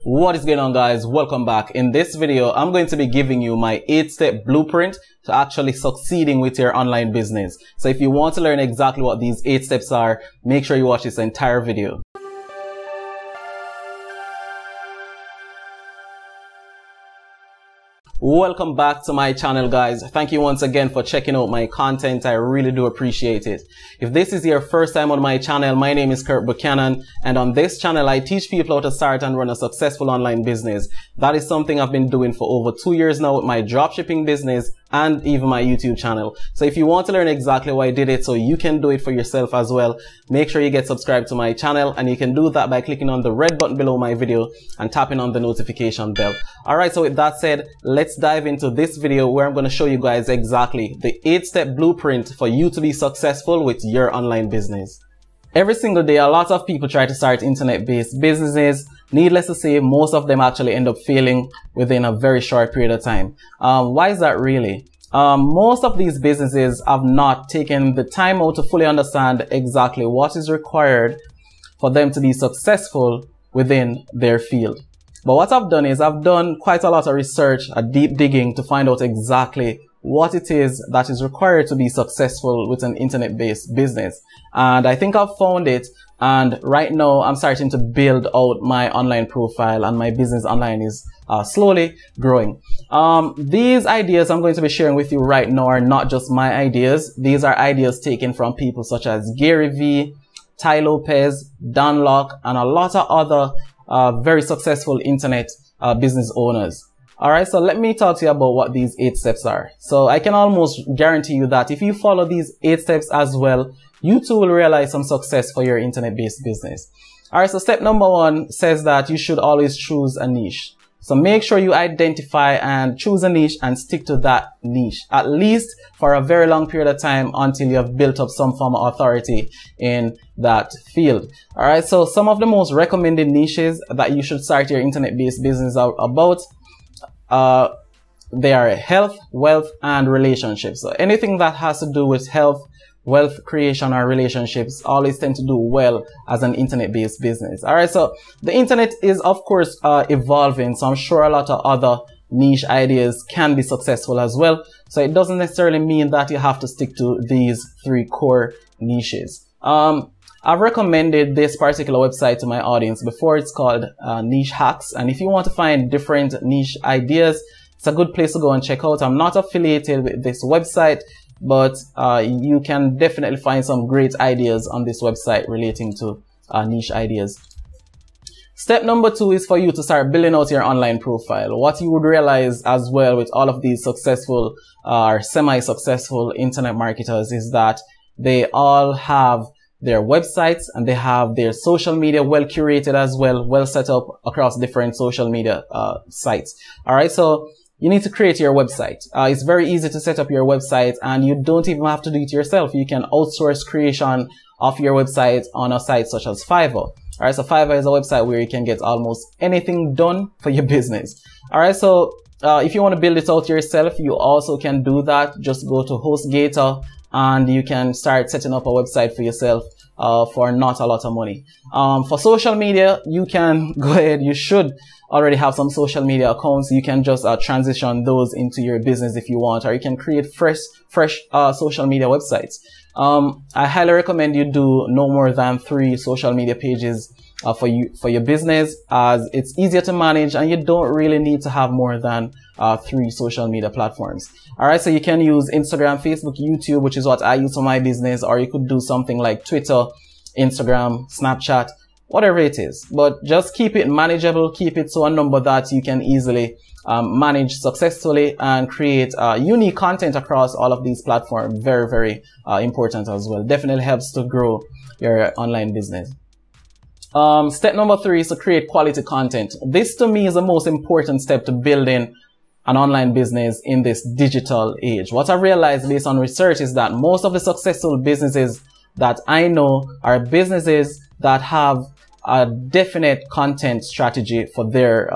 What is going on, guys? Welcome back. In this video, I'm going to be giving you my 8-step blueprint to actually succeeding with your online business. So if you want to learn exactly what these 8 steps are, make sure you watch this entire video. Welcome back to my channel, guys. Thank you once again for checking out my content. I really do appreciate it. If this is your first time on my channel, my name is Kirk Buchanan, and on this channel I teach people how to start and run a successful online business. That is something I've been doing for over 2 years now with my dropshipping business and even my YouTube channel. So if you want to learn exactly why I did it so you can do it for yourself as well, make sure you get subscribed to my channel, and you can do that by clicking on the red button below my video and tapping on the notification bell. Alright, so with that said, let's dive into this video where I'm going to show you guys exactly the 8-step blueprint for you to be successful with your online business. Every single day, a lot of people try to start internet-based businesses. Needless to say, most of them actually end up failing within a very short period of time. Why is that really? Most of these businesses have not taken the time out to fully understand exactly what is required for them to be successful within their field. But what I've done is I've done quite a lot of research, a deep digging to find out exactly what it is that is required to be successful with an internet-based business. And I think I've found it. And right now I'm starting to build out my online profile, and my business online is slowly growing. These ideas I'm going to be sharing with you right now are not just my ideas. These are ideas taken from people such as Gary Vee, Tai Lopez, Dan Lok, and a lot of other very successful internet business owners. Alright, so let me talk to you about what these 8 steps are. So I can almost guarantee you that if you follow these 8 steps as well, you too will realize some success for your internet-based business. Alright, so step number 1 says that you should always choose a niche. So make sure you identify and choose a niche and stick to that niche, at least for a very long period of time until you have built up some form of authority in that field. Alright, so some of the most recommended niches that you should start your internet-based business out about, they are health, wealth, and relationships. So anything that has to do with health, wealth creation, or relationships always tend to do well as an internet-based business. Alright, so the internet is of course evolving, so I'm sure a lot of other niche ideas can be successful as well. So it doesn't necessarily mean that you have to stick to these 3 core niches. I've recommended this particular website to my audience before. It's called Niche Hacks, and if you want to find different niche ideas, it's a good place to go and check out. I'm not affiliated with this website, but you can definitely find some great ideas on this website relating to niche ideas. Step number 2 is for you to start building out your online profile. What you would realize as well with all of these successful or semi-successful internet marketers is that they all have their websites and they have their social media well curated as well, well set up across different social media sites. Alright, so you need to create your website. It's very easy to set up your website, and you don't even have to do it yourself. You can outsource creation of your website on a site such as Fiverr. Alright, so Fiverr is a website where you can get almost anything done for your business. Alright, so if you want to build it out yourself, you also can do that. Just go to HostGator and you can start setting up a website for yourself for not a lot of money. For social media, you can go ahead. You should already have some social media accounts. You can just transition those into your business if you want, or you can create fresh social media websites. I highly recommend you do no more than 3 social media pages for your business, as it's easier to manage and you don't really need to have more than 3 social media platforms. Alright, so you can use Instagram, Facebook, YouTube, which is what I use for my business, or you could do something like Twitter, Instagram, Snapchat, whatever it is. But just keep it manageable, keep it to a number that you can easily manage successfully and create unique content across all of these platforms. Very, very important as well. Definitely helps to grow your online business. Step number 3 is to create quality content. This to me is the most important step to building an online business in this digital age. What I realized based on research is that most of the successful businesses that I know are businesses that have a definite content strategy for their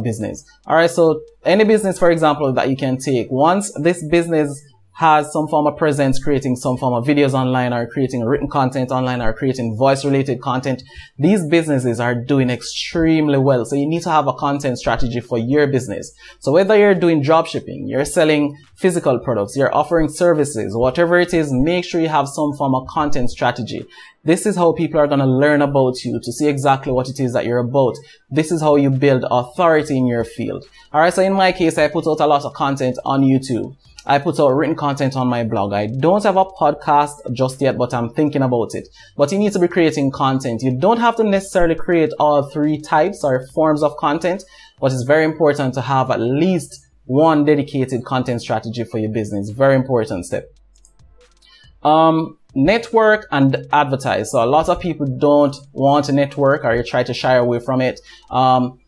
business. Alright, so any business, for example, that you can take, once this business has some form of presence, creating some form of videos online, or creating written content online, or creating voice related content, these businesses are doing extremely well. So you need to have a content strategy for your business. So whether you're doing drop shipping, you're selling physical products, you're offering services, whatever it is, make sure you have some form of content strategy. This is how people are going to learn about you, to see exactly what it is that you're about. This is how you build authority in your field. All right. So in my case, I put out a lot of content on YouTube. I put out written content on my blog. I don't have a podcast just yet, but I'm thinking about it. But you need to be creating content. You don't have to necessarily create all three types or forms of content, but it's very important to have at least one dedicated content strategy for your business. Very important step. Network and advertise. So a lot of people don't want to network, or you try to shy away from it.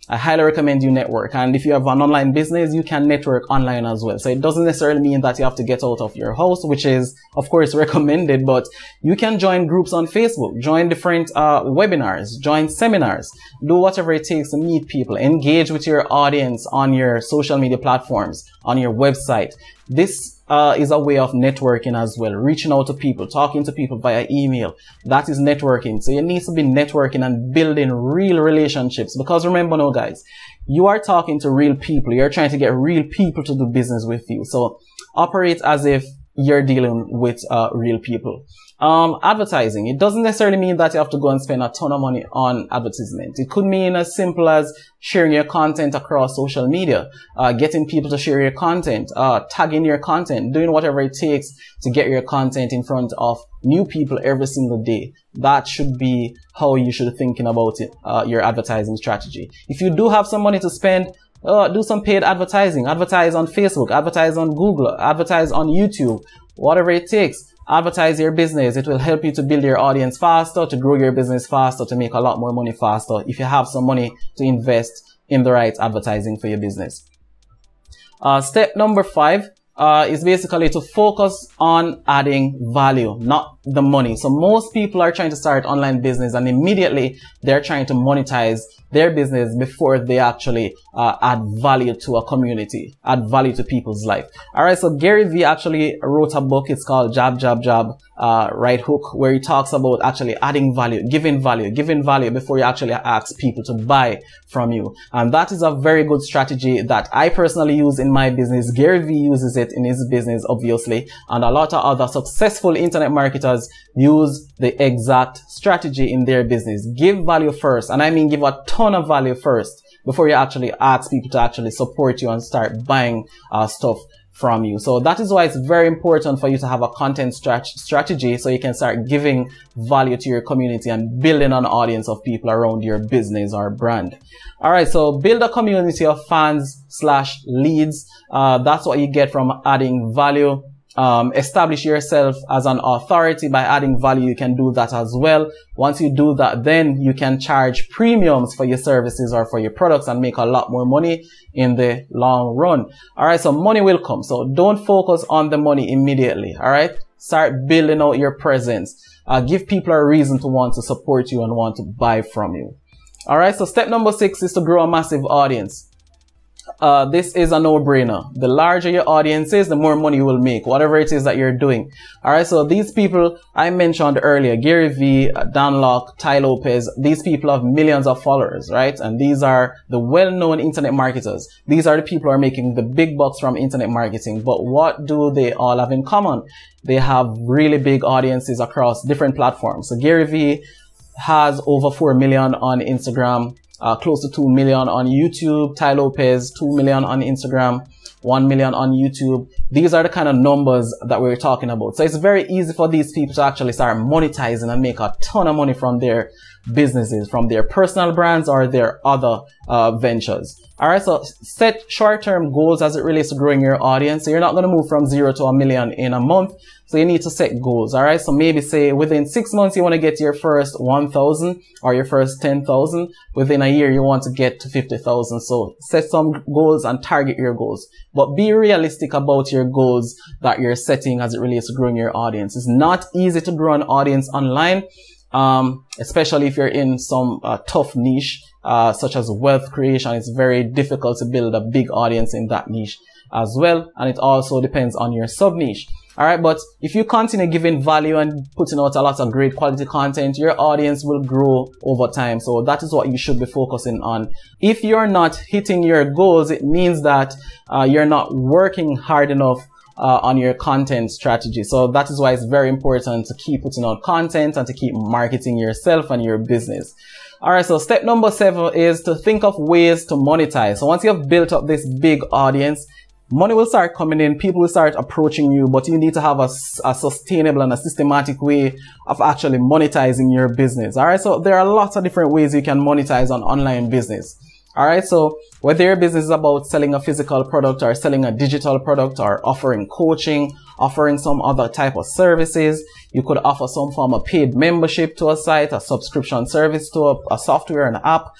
I highly recommend you network. And if you have an online business, you can network online as well. So it doesn't necessarily mean that you have to get out of your house, which is of course recommended, but you can join groups on Facebook, join different webinars, join seminars, do whatever it takes to meet people, engage with your audience on your social media platforms, on your website. This is a way of networking as well, reaching out to people, talking to people via email. That is networking. So you need to be networking and building real relationships, because remember now guys, you are talking to real people. You're trying to get real people to do business with you. So operate as if you're dealing with real people. Advertising. It doesn't necessarily mean that you have to go and spend a ton of money on advertisement. It could mean as simple as sharing your content across social media, getting people to share your content, tagging your content, doing whatever it takes to get your content in front of new people every single day. That should be how you should be thinking about it, your advertising strategy. If you do have some money to spend, do some paid advertising. Advertise on Facebook, advertise on Google, advertise on YouTube, whatever it takes. Advertise your business. It will help you to build your audience faster, to grow your business faster, to make a lot more money faster if you have some money to invest in the right advertising for your business. Step number 5 is basically to focus on adding value, not the money. So most people are trying to start online business and immediately they're trying to monetize their business before they actually add value to a community, add value to people's life. All right. So Gary Vee actually wrote a book. It's called Jab, Jab, Jab, Right Hook, where he talks about actually adding value before you actually ask people to buy from you. And that is a very good strategy that I personally use in my business. Gary Vee uses it in his business, obviously, and a lot of other successful internet marketers use the exact strategy in their business. Give value first, and I mean give a ton of value first before you actually ask people to actually support you and start buying stuff from you. So that is why it's very important for you to have a content strategy, so you can start giving value to your community and building an audience of people around your business or brand. All right, so build a community of fans / leads. That's what you get from adding value. Establish yourself as an authority by adding value. You can do that as well. Once you do that, then you can charge premiums for your services or for your products and make a lot more money in the long run. All right. So money will come. So don't focus on the money immediately. All right. Start building out your presence. Give people a reason to want to support you and want to buy from you. All right. So step number 6 is to grow a massive audience. This is a no-brainer. The larger your audience is, the more money you will make, whatever it is that you're doing. All right. So these people I mentioned earlier, Gary Vee, Dan Lok, Tai Lopez, these people have millions of followers, right? And these are the well-known internet marketers. These are the people who are making the big bucks from internet marketing. But what do they all have in common? They have really big audiences across different platforms. So Gary Vee has over 4 million on Instagram. Close to 2 million on YouTube. Tai Lopez, 2 million on Instagram, 1 million on YouTube. These are the kind of numbers that we're talking about. So it's very easy for these people to actually start monetizing and make a ton of money from their businesses, from their personal brands or their other ventures. All right. So set short-term goals as it relates to growing your audience. So you're not going to move from 0 to 1 million in a month. So you need to set goals. All right. So maybe say within 6 months, you want to get your first 1,000 or your first 10,000. Within a year, you want to get to 50,000. So set some goals and target your goals, but be realistic about your goals that you're setting as it relates to growing your audience. It's not easy to grow an audience online, especially if you're in some tough niche, such as wealth creation. It's very difficult to build a big audience in that niche as well. And it also depends on your sub niche. All right, but if you continue giving value and putting out a lot of great quality content, your audience will grow over time. So that is what you should be focusing on. If you're not hitting your goals, it means that you're not working hard enough on your content strategy. So that is why it's very important to keep putting out content and to keep marketing yourself and your business. All right, so step number 7 is to think of ways to monetize. So once you have built up this big audience, money will start coming in, people will start approaching you, but you need to have a sustainable and a systematic way of actually monetizing your business. All right, so there are lots of different ways you can monetize on online business. All right, so whether your business is about selling a physical product or selling a digital product or offering coaching, offering some other type of services, you could offer some form of paid membership to a site, a subscription service to a software, an app.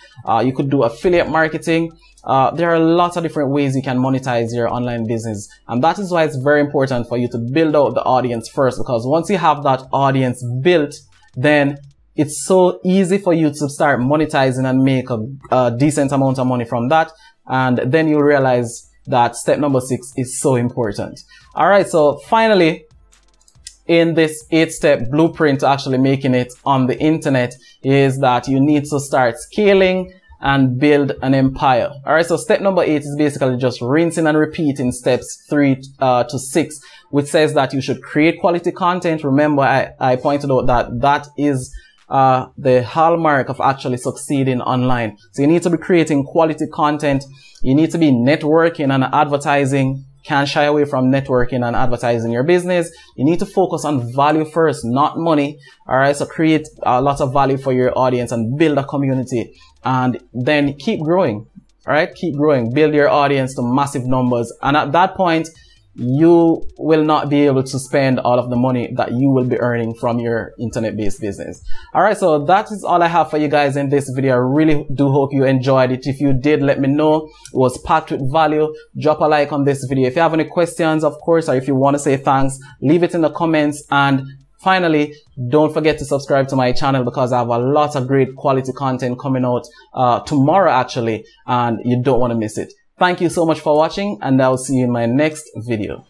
You could do affiliate marketing. There are lots of different ways you can monetize your online business. And that is why it's very important for you to build out the audience first, because once you have that audience built, then it's so easy for you to start monetizing and make a decent amount of money from that. And then you'll realize that step number 6 is so important. All right. So finally, in this 8-step blueprint to actually making it on the internet is that you need to start scaling and build an empire. All right. So step number 8 is basically just rinsing and repeating steps 3 to 6, which says that you should create quality content. Remember, I pointed out that that is the hallmark of actually succeeding online. So you need to be creating quality content. You need to be networking and advertising. Can't shy away from networking and advertising your business. You need to focus on value first, not money. All right. So create a lot of value for your audience and build a community, and then keep growing. All right. Keep growing, build your audience to massive numbers. And at that point, you will not be able to spend all of the money that you will be earning from your internet-based business. All right, so that is all I have for you guys in this video. I really do hope you enjoyed it. If you did, let me know. It was packed with value. Drop a like on this video. If you have any questions, of course, or if you want to say thanks, leave it in the comments. And finally, don't forget to subscribe to my channel, because I have a lot of great quality content coming out tomorrow actually, and you don't want to miss it. Thank you so much for watching, and I'll see you in my next video.